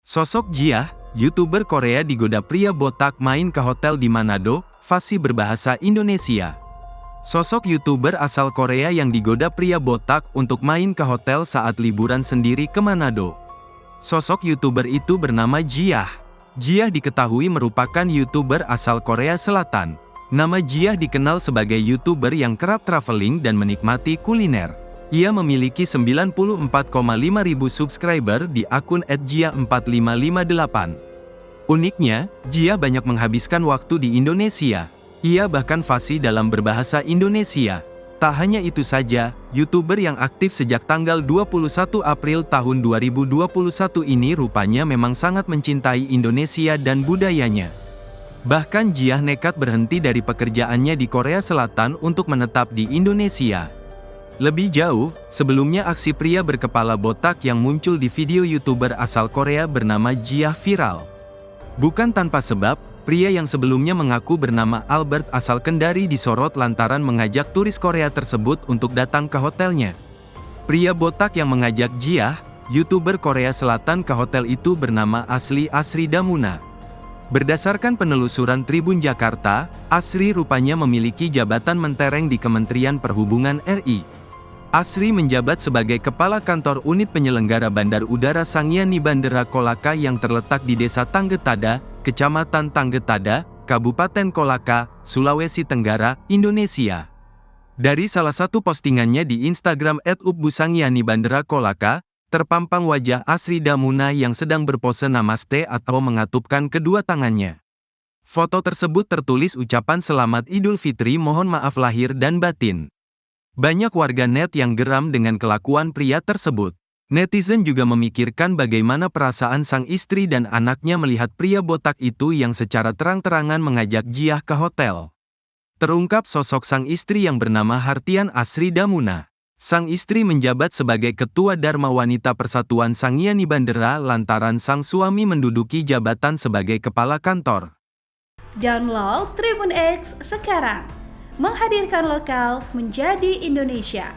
Sosok Jia, YouTuber Korea digoda pria botak main ke hotel di Manado, fasih berbahasa Indonesia. Sosok YouTuber asal Korea yang digoda pria botak untuk main ke hotel saat liburan sendiri ke Manado. Sosok YouTuber itu bernama Jia. Jia diketahui merupakan YouTuber asal Korea Selatan. Nama Jia dikenal sebagai YouTuber yang kerap traveling dan menikmati kuliner. Ia memiliki 94,5 ribu subscriber di akun @jia4558. Uniknya, Jia banyak menghabiskan waktu di Indonesia. Ia bahkan fasih dalam berbahasa Indonesia. Tak hanya itu saja, YouTuber yang aktif sejak tanggal 21 April tahun 2021 ini rupanya memang sangat mencintai Indonesia dan budayanya. Bahkan Jia nekat berhenti dari pekerjaannya di Korea Selatan untuk menetap di Indonesia. Lebih jauh, sebelumnya aksi pria berkepala botak yang muncul di video YouTuber asal Korea bernama Jia viral. Bukan tanpa sebab, pria yang sebelumnya mengaku bernama Albert asal Kendari disorot lantaran mengajak turis Korea tersebut untuk datang ke hotelnya. Pria botak yang mengajak Jia, YouTuber Korea Selatan ke hotel itu bernama Asri Damuna. Berdasarkan penelusuran Tribun Jakarta, Asri rupanya memiliki jabatan mentereng di Kementerian Perhubungan RI. Asri menjabat sebagai Kepala Kantor Unit Penyelenggara Bandar Udara Sangiani Bandara Kolaka yang terletak di Desa Tanggetada, Kecamatan Tanggetada, Kabupaten Kolaka, Sulawesi Tenggara, Indonesia. Dari salah satu postingannya di Instagram @ubbusangiani Bandara Kolaka, terpampang wajah Asri Damuna yang sedang berpose namaste atau mengatupkan kedua tangannya. Foto tersebut tertulis ucapan selamat Idul Fitri, mohon maaf lahir dan batin. Banyak warganet yang geram dengan kelakuan pria tersebut. Netizen juga memikirkan bagaimana perasaan sang istri dan anaknya melihat pria botak itu yang secara terang-terangan mengajak Jia ke hotel. Terungkap sosok sang istri yang bernama Hartian Asri Damuna. Sang istri menjabat sebagai Ketua Dharma Wanita Persatuan Sangiani Bandara lantaran sang suami menduduki jabatan sebagai Kepala Kantor. Download Tribun X sekarang. Menghadirkan lokal menjadi Indonesia.